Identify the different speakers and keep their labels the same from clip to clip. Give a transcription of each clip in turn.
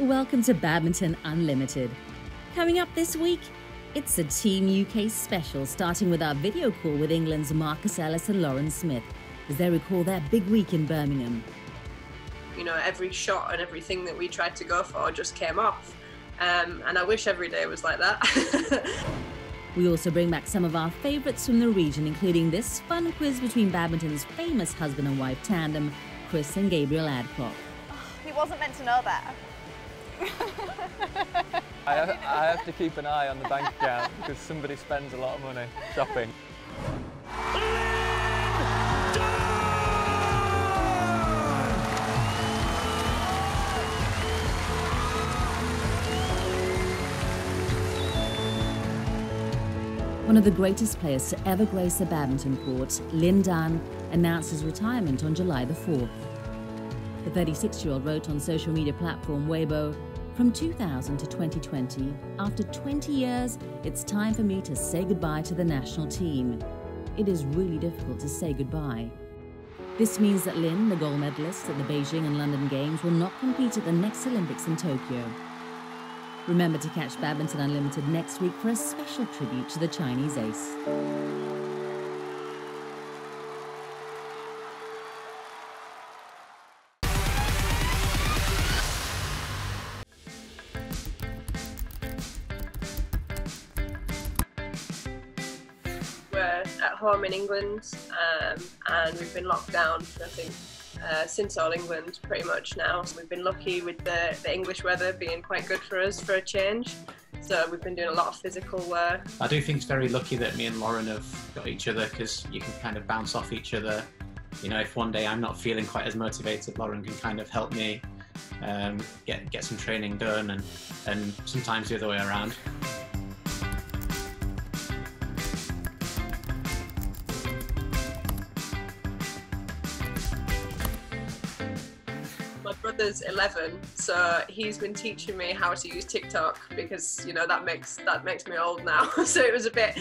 Speaker 1: Welcome to Badminton Unlimited. Coming up this week, it's a Team UK special, starting with our video call with England's Marcus Ellis and Lauren Smith, as they recall their big week in Birmingham.
Speaker 2: You know, every shot and everything that we tried to go for just came off. And I wish every day was like that.
Speaker 1: We also bring back some of our favourites from the region, including this fun quiz between badminton's famous husband and wife tandem, Chris and Gabriel Adcock.
Speaker 3: He wasn't meant to know that.
Speaker 4: I have to keep an eye on the bank account because somebody spends a lot of money shopping.
Speaker 1: One of the greatest players to ever grace a badminton court, Lin Dan, announced his retirement on July the 4th. The 36-year-old wrote on social media platform Weibo, "From 2000 to 2020, after 20 years, it's time for me to say goodbye to the national team. It is really difficult to say goodbye." This means that Lin, the gold medalist at the Beijing and London Games, will not compete at the next Olympics in Tokyo. Remember to catch Badminton Unlimited next week for a special tribute to the Chinese ace.
Speaker 2: We're at home in England, and we've been locked down for, I think, since All England pretty much now. So we've been lucky with the English weather being quite good for us for a change. So we've been doing a lot of physical work.
Speaker 5: I do think it's very lucky that me and Lauren have got each other, because you can kind of bounce off each other. You know, if one day I'm not feeling quite as motivated, Lauren can kind of help me get some training done, and sometimes the other way around.
Speaker 2: My brother's 11, so he's been teaching me how to use TikTok, because you know that makes me old now. So it was a bit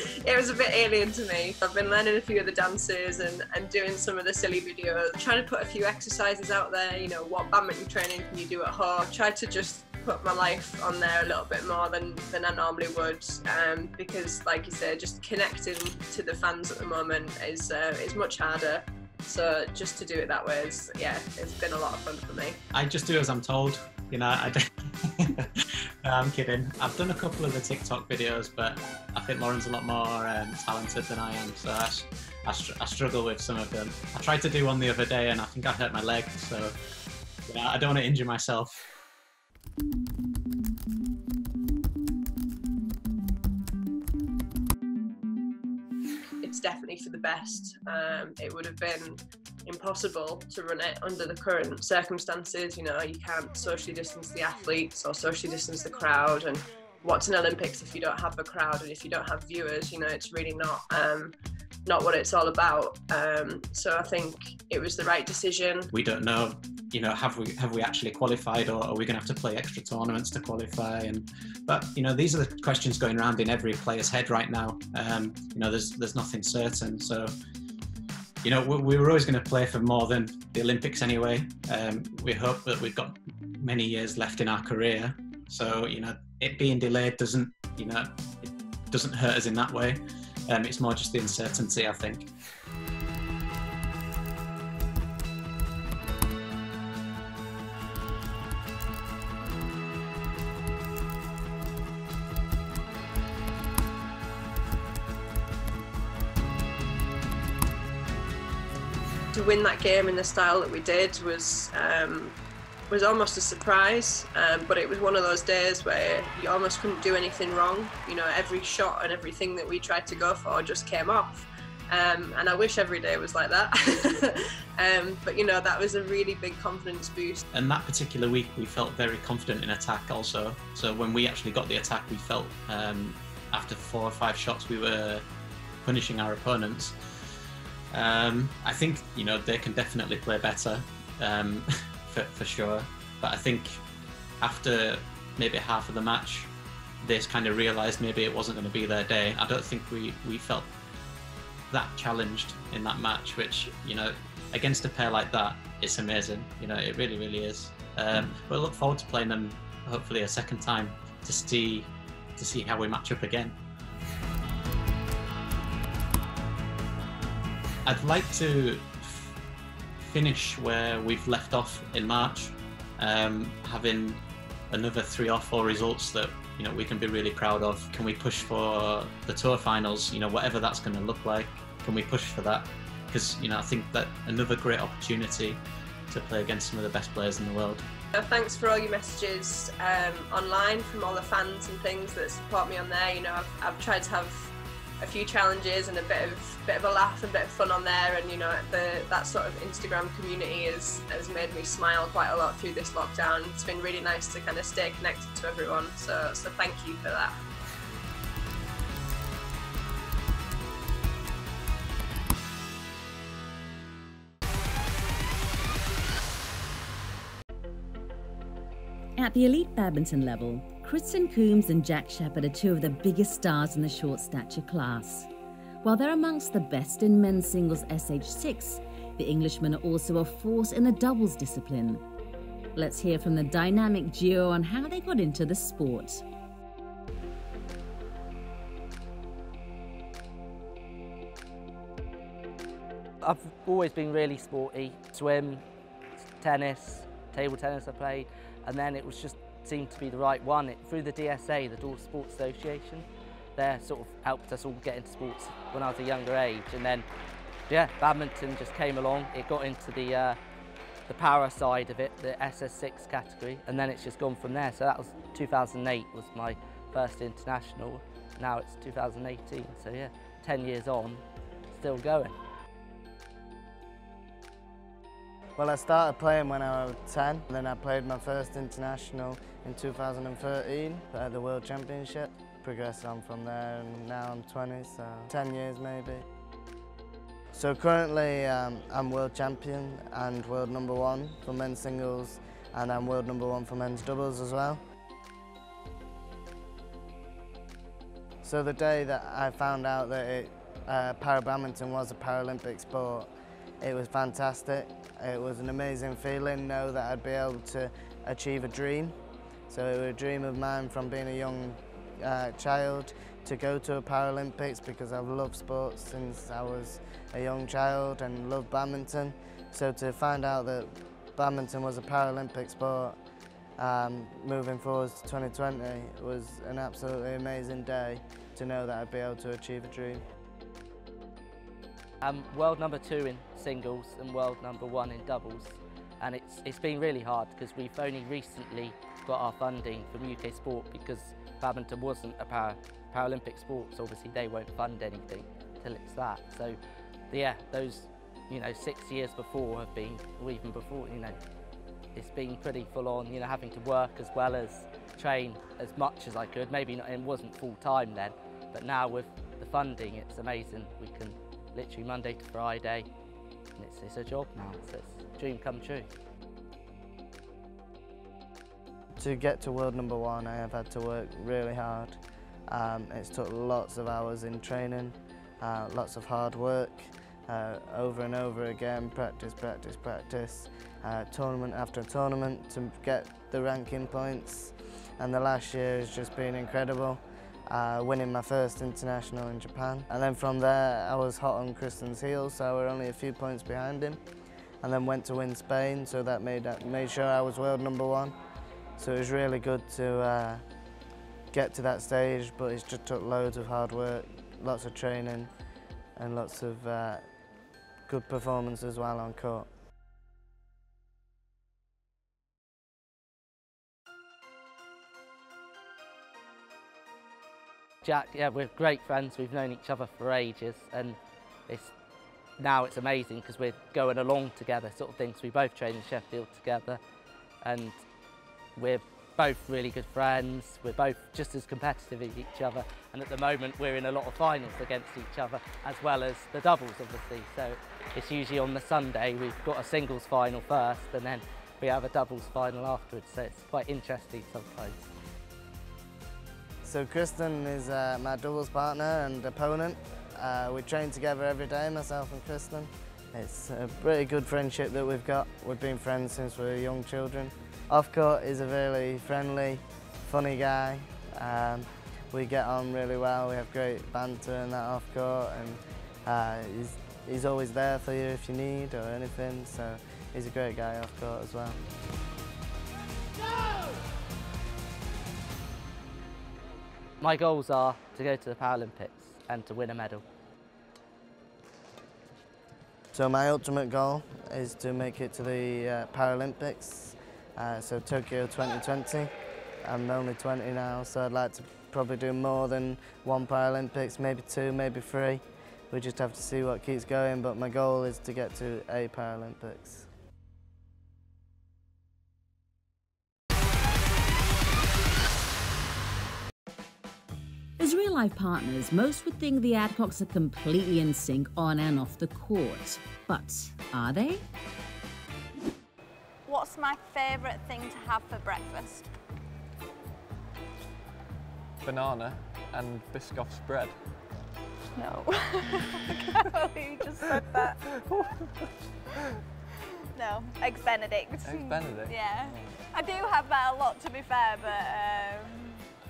Speaker 2: alien to me. I've been learning a few of the dances and doing some of the silly videos, trying to put a few exercises out there. You know, what badminton training can you do at home? Try to just put my life on there a little bit more than I normally would, because like you said, just connecting to the fans at the moment is much harder. So just to do it that way it's been a lot of fun for me. I
Speaker 5: just do as I'm told, you know. No, I'm kidding. I've done a couple of the TikTok videos, but I think Lauren's a lot more talented than I am, so I struggle with some of them. I tried to do one the other day and I think I hurt my leg, so you know, I don't want to injure myself.
Speaker 2: It's definitely for the best. It would have been impossible to run it under the current circumstances. You know, you can't socially distance the athletes or socially distance the crowd, and what's an Olympics if you don't have a crowd and if you don't have viewers? You know, it's really not what it's all about. So I think it was the right decision.
Speaker 5: We don't know, you know, have we actually qualified, or are we going to have to play extra tournaments to qualify? But you know, these are the questions going around in every player's head right now. You know, there's nothing certain. So you know, we were always going to play for more than the Olympics anyway. We hope that we've got many years left in our career. So you know, it being delayed doesn't hurt us in that way. It's more just the uncertainty, I think.
Speaker 2: To win that game in the style that we did was almost a surprise, but it was one of those days where you almost couldn't do anything wrong. You know, every shot and everything that we tried to go for just came off, and I wish every day was like that. But you know, that was a really big confidence boost.
Speaker 5: And that particular week we felt very confident in attack also. So when we actually got the attack, we felt after 4 or 5 shots we were punishing our opponents. I think, you know, they can definitely play better, for sure. But I think after maybe half of the match, they kind of realised maybe it wasn't going to be their day. I don't think we felt that challenged in that match, which, you know, against a pair like that, it's amazing. You know, it really, really is. But I look forward to playing them hopefully a second time to see how we match up again. I'd like to finish where we've left off in March, having another 3 or 4 results that we can be really proud of. Can we push for the tour finals? Whatever that's going to look like, can we push for that? Because I think that another great opportunity to play against some of the best players in the world.
Speaker 2: Thanks for all your messages online from all the fans and things that support me on there. I've tried to have a few challenges and a bit of a laugh and a bit of fun on there, and that sort of Instagram community has made me smile quite a lot through this lockdown. It's been really nice to kind of stay connected to everyone, so thank you for that.
Speaker 1: At the elite badminton level, Kristen Coombs and Jack Shepherd are 2 of the biggest stars in the short stature class. While they're amongst the best in men's singles SH6, the Englishmen are also a force in the doubles discipline. Let's hear from the dynamic duo on how they got into the sport.
Speaker 6: I've always been really sporty. Swim, tennis, table tennis I played, and then it was just seemed to be the right one. Through the DSA, the Dual Sports Association, they sort of helped us all get into sports when I was a younger age, and then badminton just came along. It got into the para side of it, the SS6 category, and then it's just gone from there. So that was 2008 was my first international. Now it's 2018, so 10 years on, still going.
Speaker 7: Well, I started playing when I was 10, and then I played my first international in 2013 at the World Championship. Progressed on from there, and now I'm 20, so 10 years maybe. So currently I'm world champion and world #1 for men's singles, and I'm world #1 for men's doubles as well. So the day that I found out that para badminton was a Paralympic sport, it was fantastic. It was an amazing feeling, know that I'd be able to achieve a dream. So it was a dream of mine from being a young child to go to a Paralympics, because I've loved sports since I was a young child and loved badminton. So to find out that badminton was a Paralympic sport moving forward to 2020 was an absolutely amazing day to know that I'd be able to achieve a dream.
Speaker 6: I'm world #2 in singles and world #1 in doubles, and it's been really hard because we've only recently got our funding from UK Sport, because badminton wasn't a Paralympic sport, so obviously they won't fund anything till it's that. So those 6 years before have been, or even before, it's been pretty full on, having to work as well as train as much as I could. Maybe not, it wasn't full time then, but now with the funding it's amazing. We can literally Monday to Friday, and it's a job now, so it's a dream come true.
Speaker 7: To get to world #1, I have had to work really hard. It's took lots of hours in training, lots of hard work, over and over again, practice, tournament after tournament to get the ranking points. And the last year has just been incredible, winning my first international in Japan. And then from there, I was hot on Kristen's heels, so we were only a few points behind him. And then went to win Spain, so that made sure I was world #1. So it was really good to get to that stage, but it just took loads of hard work, lots of training, and lots of good performance as well on court.
Speaker 6: Jack, we're great friends. We've known each other for ages, and now it's amazing because we're going along together, sort of thing. So we both train in Sheffield together, and we're both really good friends. We're both just as competitive as each other, and at the moment we're in a lot of finals against each other, as well as the doubles, obviously. So it's usually on the Sunday we've got a singles final first, and then we have a doubles final afterwards. So it's quite interesting sometimes.
Speaker 7: So Kristen is my doubles partner and opponent. We train together every day, myself and Kristen. It's a pretty good friendship that we've got. We've been friends since we were young children. Off court, he's a really friendly, funny guy. We get on really well, we have great banter and that off court, and he's always there for you if you need or anything, so he's a great guy off court as well.
Speaker 6: My goals are to go to the Paralympics and to win a medal.
Speaker 7: So my ultimate goal is to make it to the Paralympics, so Tokyo 2020. I'm only 20 now, so I'd like to probably do more than one Paralympics, maybe 2, maybe 3. We just have to see what keeps going, but my goal is to get to a Paralympics.
Speaker 1: As real-life partners, most would think the Adcocks are completely in sync on and off the court. But are they?
Speaker 3: What's my favourite thing to have for breakfast?
Speaker 4: Banana and Biscoff's bread.
Speaker 3: No. I can't believe you just said that. No, Eggs Benedict.
Speaker 4: Eggs Benedict?
Speaker 3: Yeah. I do have that a lot, to be fair, but...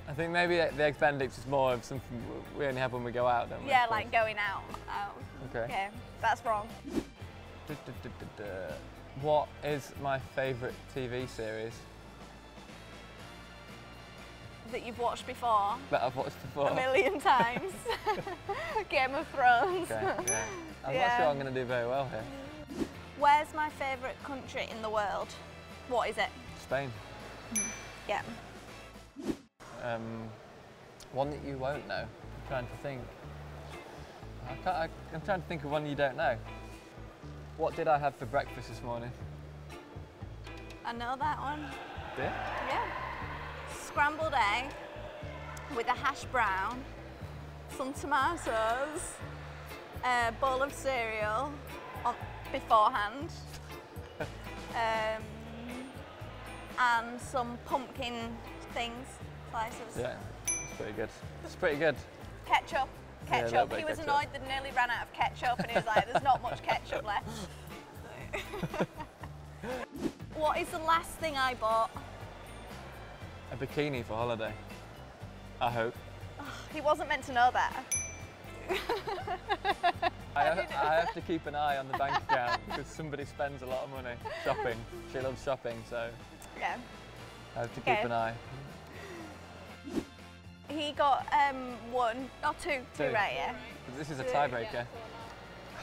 Speaker 4: I think maybe the Eggs Benedict is more of something we only have when we go out, don't we?
Speaker 3: Yeah, like going out.
Speaker 4: Okay.
Speaker 3: Okay, that's wrong.
Speaker 4: What is my favourite TV series?
Speaker 3: That you've watched before?
Speaker 4: That I've watched before.
Speaker 3: A million times. Game of Thrones.
Speaker 4: Okay, yeah. I'm not sure I'm going to do very well here.
Speaker 3: Where's my favourite country in the world? What is it?
Speaker 4: Spain.
Speaker 3: Yeah.
Speaker 4: One that you won't know. I'm trying to think. I'm trying to think of one you don't know. What did I have for breakfast this morning?
Speaker 3: I know that one.
Speaker 4: Do you?
Speaker 3: Yeah. Scrambled egg with a hash brown, some tomatoes, a bowl of cereal beforehand, and some pumpkin things, slices.
Speaker 4: Yeah, it's pretty good. It's pretty good.
Speaker 3: Ketchup.
Speaker 4: Yeah,
Speaker 3: he was
Speaker 4: ketchup.
Speaker 3: annoyed that nearly ran out of ketchup and he was like, there's not much ketchup left. What is the last thing I bought?
Speaker 4: A bikini for holiday. I hope.
Speaker 3: He wasn't meant to know that.
Speaker 4: I have to keep an eye on the bank account because somebody spends a lot of money shopping. She loves shopping, so
Speaker 3: yeah.
Speaker 4: I have to keep an eye.
Speaker 3: He got one or two right, yeah.
Speaker 4: This is a tiebreaker.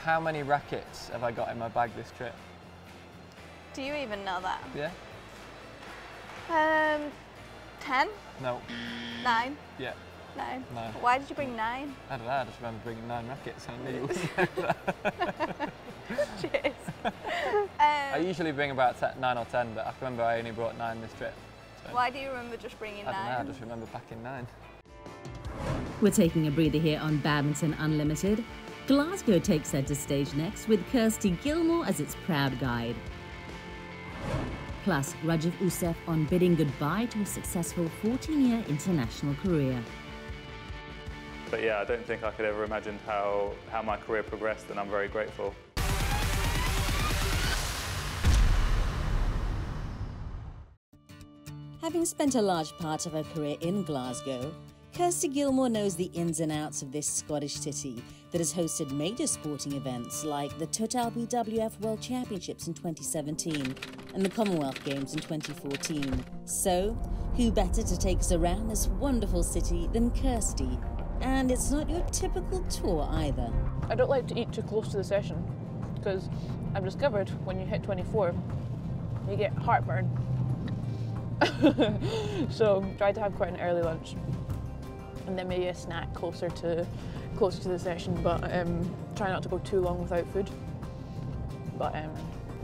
Speaker 4: How many rackets have I got in my bag this trip?
Speaker 3: Do you even know that?
Speaker 4: Yeah.
Speaker 3: 10?
Speaker 4: No.
Speaker 3: 9?
Speaker 4: Yeah.
Speaker 3: 9.
Speaker 4: No.
Speaker 3: Why did you bring 9?
Speaker 4: I don't know, I just remember bringing 9 rackets and I knew you wouldn't know that.
Speaker 3: Cheers.
Speaker 4: I usually bring about 9 or 10, but I remember I only brought 9 this trip. So.
Speaker 3: Why do you remember just bringing 9?
Speaker 4: I don't know, I just remember packing 9.
Speaker 1: We're taking a breather here on Badminton Unlimited. Glasgow takes centre stage next with Kirsty Gilmore as its proud guide. Plus, Rajiv Usef on bidding goodbye to a successful 14-year international career.
Speaker 8: But yeah, I don't think I could ever imagine how my career progressed, and I'm very grateful.
Speaker 1: Having spent a large part of her career in Glasgow, Kirsty Gilmore knows the ins and outs of this Scottish city that has hosted major sporting events like the Total BWF World Championships in 2017 and the Commonwealth Games in 2014. So, who better to take us around this wonderful city than Kirsty? And it's not your typical tour either.
Speaker 9: I don't like to eat too close to the session because I've discovered when you hit 24, you get heartburn. So try to have quite an early lunch and then maybe a snack closer to the session, but try not to go too long without food. But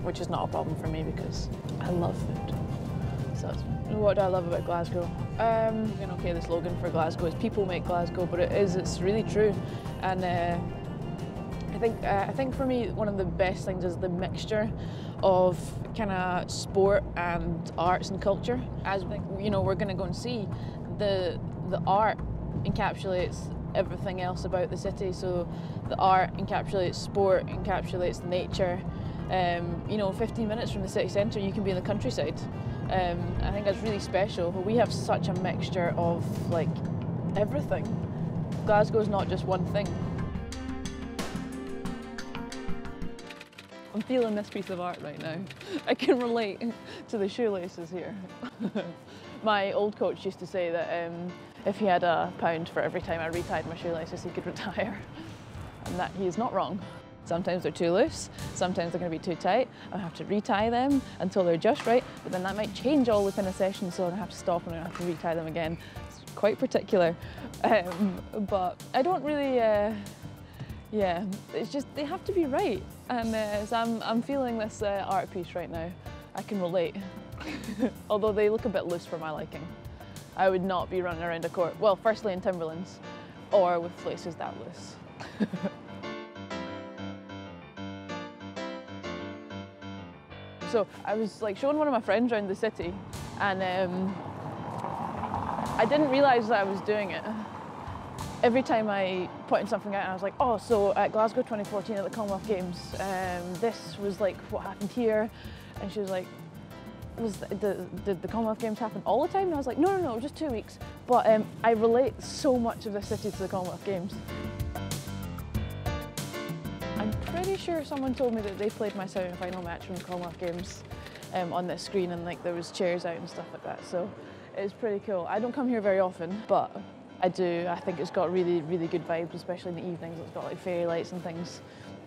Speaker 9: which is not a problem for me because I love food. So that's, what do I love about Glasgow? Okay, the slogan for Glasgow is "People make Glasgow," but it's really true. And I think for me one of the best things is the mixture of kind of sport and arts and culture. As we're going to go and see, the art encapsulates everything else about the city. So the art encapsulates sport, encapsulates nature. 15 minutes from the city centre, you can be in the countryside. I think that's really special. We have such a mixture of like everything. Glasgow's not just one thing. I'm feeling this piece of art right now. I can relate to the shoelaces here. My old coach used to say that if he had £1 for every time I retied my shoelaces, he could retire. And that he is not wrong. Sometimes they're too loose, sometimes they're going to be too tight. I have to retie them until they're just right, but then that might change all within a session, so I have to stop and I have to retie them again. It's quite particular, but I don't really, yeah, it's just they have to be right. And so I'm feeling this art piece right now. I can relate, although they look a bit loose for my liking. I would not be running around a court, well, firstly in Timberlands, or with laces that loose. So I was like showing one of my friends around the city, and I didn't realise that I was doing it. Every time I pointed something out, I was like, oh, so at Glasgow 2014 at the Commonwealth Games, this was like what happened here. And she was like, did the Commonwealth Games happen all the time? And I was like, no, it was just 2 weeks. But I relate so much of the city to the Commonwealth Games. I'm pretty sure someone told me that they played my semi-final match from the Commonwealth Games on this screen, and like there was chairs out and stuff like that, so it's pretty cool. I don't come here very often, but I do. I think it's got really, really good vibes, especially in the evenings. It's got like fairy lights and things.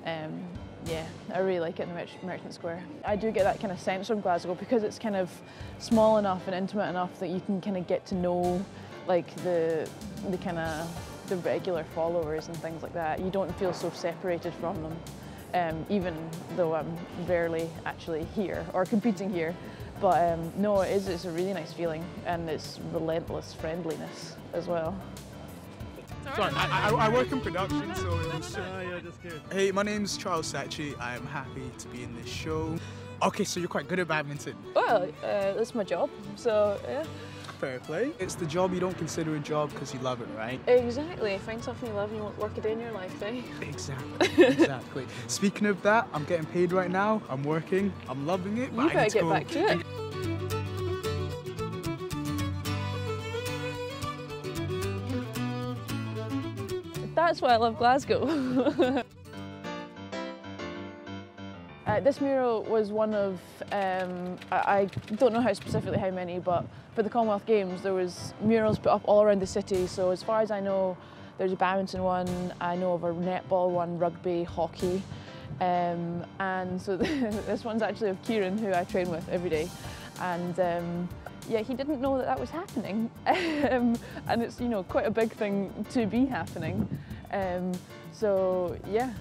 Speaker 9: Yeah, I really like it in the Merchant Square. I do get that kind of sense from Glasgow because it's kind of small enough and intimate enough that you can kind of get to know like the kind of the regular followers and things like that. You don't feel so separated from them, even though I'm rarely actually here or competing here. But no, it's a really nice feeling, and it's relentless friendliness as well.
Speaker 10: Sorry, I work in production, so it was... yeah, just kidding. Hey, my name's Charles Sachi. I am happy to be in this show. Okay, so you're quite good at badminton.
Speaker 9: Well, that's my job, so yeah.
Speaker 10: Fair play. It's the job you don't consider a job because you love it, right?
Speaker 9: Exactly. Find something you love and you won't work a day in your life, eh?
Speaker 10: Exactly. Exactly. Speaking of that, I'm getting paid right now. I'm working. I'm loving it.
Speaker 9: You better get back to it. That's why I love Glasgow. This mural was one of, I don't know specifically how many, but for the Commonwealth Games there was murals put up all around the city. So as far as I know, there's a badminton one, I know of a netball one, rugby, hockey, and so this one's actually of Kieran, who I train with every day. And yeah, he didn't know that was happening, and it's, you know, quite a big thing to be happening. So yeah.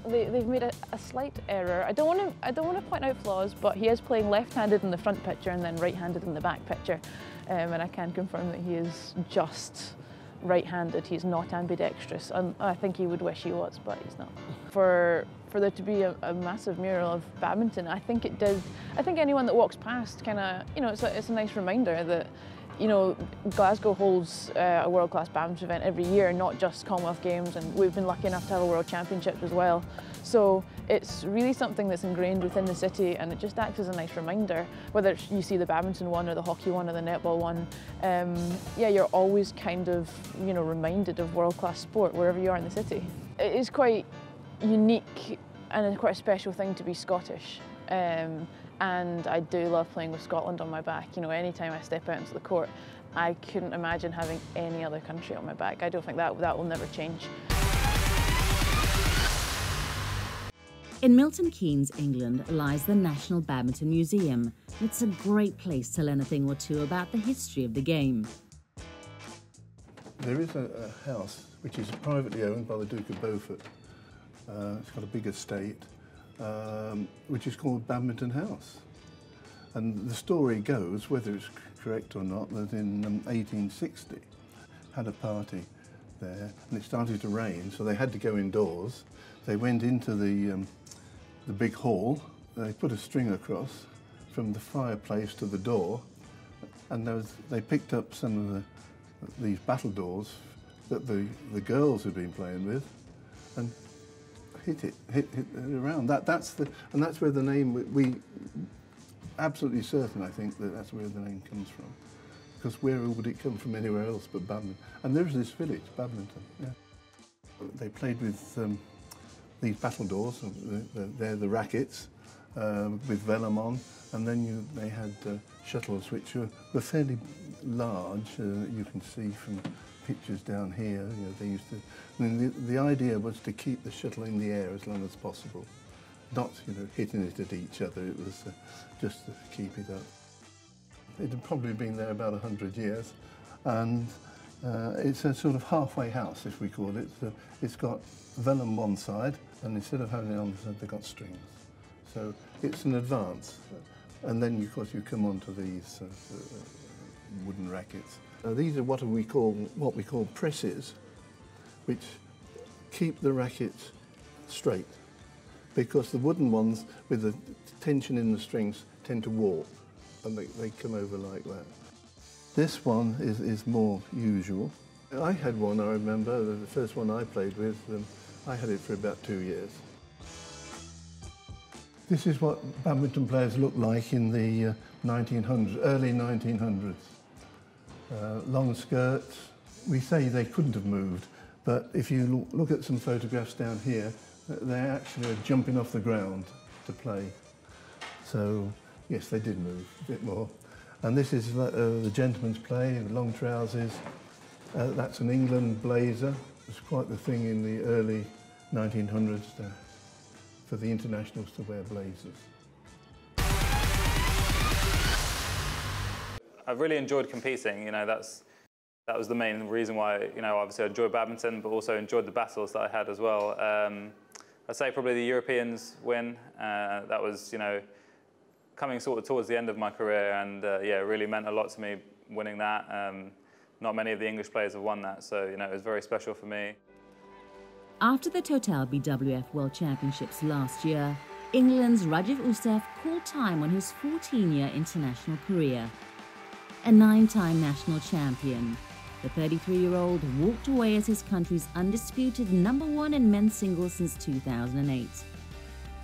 Speaker 9: They've made a slight error. I don't want to point out flaws, but he is playing left-handed in the front picture and then right-handed in the back picture, and I can confirm that he is just right-handed. He's not ambidextrous. I think he would wish he was, but he's not. For there to be a massive mural of badminton, I think it did. I think anyone that walks past kind of, you know, it's a nice reminder that, you know, Glasgow holds a world-class badminton event every year, not just Commonwealth Games, and we've been lucky enough to have a World Championships as well. So it's really something that's ingrained within the city, and it just acts as a nice reminder. Whether you see the badminton one or the hockey one or the netball one, yeah, you're always kind of, you know, reminded of world-class sport wherever you are in the city. It is quite unique and quite a special thing to be Scottish. And I do love playing with Scotland on my back. You know, anytime I step out into the court, I couldn't imagine having any other country on my back. I don't think that will never change.
Speaker 1: In Milton Keynes, England, lies the National Badminton Museum. It's a great place to learn a thing or two about the history of the game.
Speaker 11: There is a house which is privately owned by the Duke of Beaufort. It's got a big estate. Which is called Badminton House. And the story goes, whether it's correct or not, that in 1860 had a party there and it started to rain, so they had to go indoors. They went into the big hall, they put a string across from the fireplace to the door, and they picked up some of these battledores that the girls had been playing with, and hit it around. That's where the name absolutely certain, I think, that that's where the name comes from. Because where would it come from anywhere else but Badminton? And there's this village, Badminton, yeah. They played with these battledores, they're the rackets, with vellum on, and then they had shuttles which were fairly large. You can see from pictures down here. You know, they used to. I mean, the idea was to keep the shuttle in the air as long as possible, not hitting it at each other. It was just to keep it up. It had probably been there about 100 years, and it's a sort of halfway house, if we call it. It's got vellum one side, and instead of having it on the side, they've got strings. So it's an advance. And then, of course, you come onto these wooden rackets. These are what we call presses, which keep the rackets straight, because the wooden ones with the tension in the strings tend to warp, and they come over like that. This one is more usual. I had one, I remember, the first one I played with, I had it for about 2 years. This is what badminton players looked like in the 1900s, early 1900s. Long skirts. We say they couldn't have moved, but if you look at some photographs down here, they actually are jumping off the ground to play. So, yes, they did move a bit more. And this is the gentleman's play, long trousers. That's an England blazer. It was quite the thing in the early 1900s for the internationals to wear blazers.
Speaker 8: I've really enjoyed competing. That was the main reason why, obviously I enjoyed badminton, but also enjoyed the battles that I had as well. I'd say probably the Europeans win. That was, coming sort of towards the end of my career, and yeah, it really meant a lot to me winning that. Not many of the English players have won that, so it was very special for me.
Speaker 1: After the Total BWF World Championships last year, England's Rajiv Usef called time on his 14-year international career. A 9-time national champion, the 33-year-old walked away as his country's undisputed #1 in men's singles since 2008.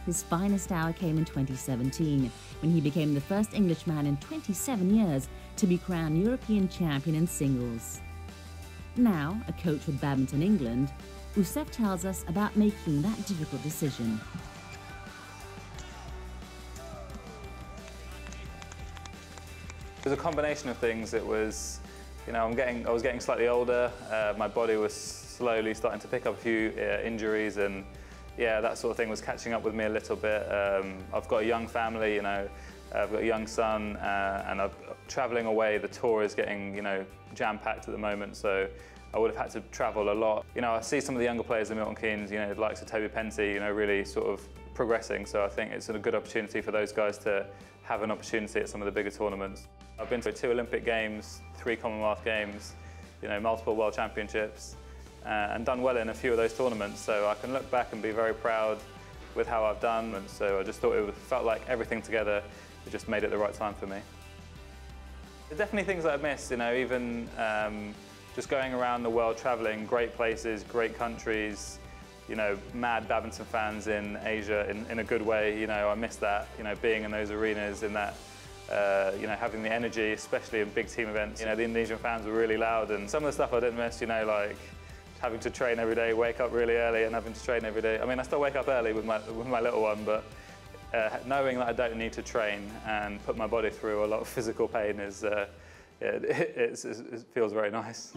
Speaker 1: His finest hour came in 2017, when he became the first Englishman in 27 years to be crowned European champion in singles. Now, a coach with Badminton England, Usef tells us about making that difficult decision.
Speaker 8: It was a combination of things. It was, I was getting slightly older. My body was slowly starting to pick up a few injuries, and yeah, that sort of thing was catching up with me a little bit. I've got a young family, I've got a young son, and I'm traveling away. The tour is getting, jam-packed at the moment, so I would have had to travel a lot. I see some of the younger players in Milton Keynes, the likes of Toby Penty, really sort of progressing. So I think it's a good opportunity for those guys to have an opportunity at some of the bigger tournaments. I've been to 2 Olympic Games, 3 Commonwealth Games, multiple World Championships, and done well in a few of those tournaments. So I can look back and be very proud with how I've done. And so I just thought it felt like everything together, it just made it the right time for me. There's definitely things that I miss, even just going around the world, traveling, great places, great countries, mad badminton fans in Asia in a good way. I miss that, being in those arenas, in that, having the energy, especially in big team events. The Indonesian fans were really loud, and some of the stuff I didn't miss, like having to train every day, wake up really early and having to train every day. I mean, I still wake up early with my little one, but knowing that I don't need to train and put my body through a lot of physical pain is, it feels very nice.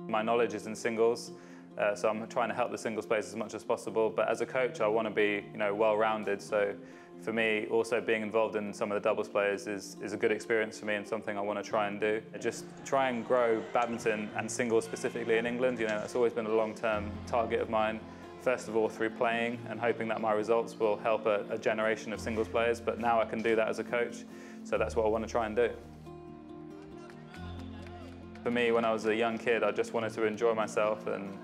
Speaker 8: My knowledge is in singles, so I'm trying to help the singles players as much as possible. But as a coach, I want to be, well-rounded. So for me, also being involved in some of the doubles players is a good experience for me and something I want to try and do. Just try and grow badminton and singles specifically in England. That's always been a long-term target of mine. First of all, through playing and hoping that my results will help a generation of singles players. But now I can do that as a coach, so that's what I want to try and do. For me, when I was a young kid, I just wanted to enjoy myself, and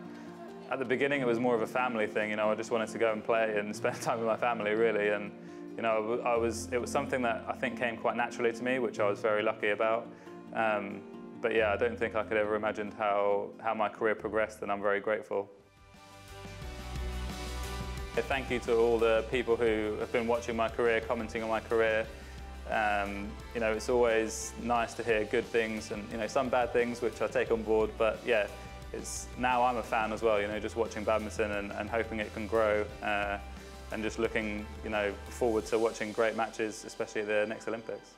Speaker 8: at the beginning it was more of a family thing. I just wanted to go and play and spend time with my family, really. And it was something that I think came quite naturally to me, which I was very lucky about. But yeah, I don't think I could ever imagined how my career progressed, and I'm very grateful. Thank you to all the people who have been watching my career, commenting on my career. You know, it's always nice to hear good things and, you know, some bad things which I take on board, but yeah, now I'm a fan as well, you know, just watching badminton and hoping it can grow and just looking, you know, forward to watching great matches, especially at the next Olympics.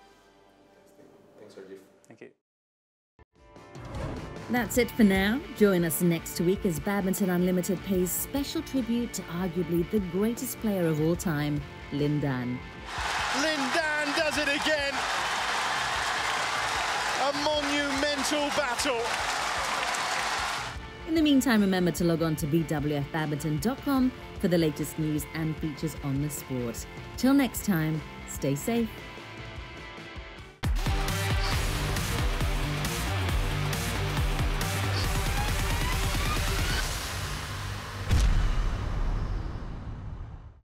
Speaker 12: Thanks, Rajiv.
Speaker 8: Thank you.
Speaker 1: That's it for now. Join us next week as Badminton Unlimited pays special tribute to arguably the greatest player of all time, Lin Dan.
Speaker 12: Lin Dan does it again. A monumental battle.
Speaker 1: In the meantime, remember to log on to bwfbadminton.com for the latest news and features on the sport. Till next time, stay safe.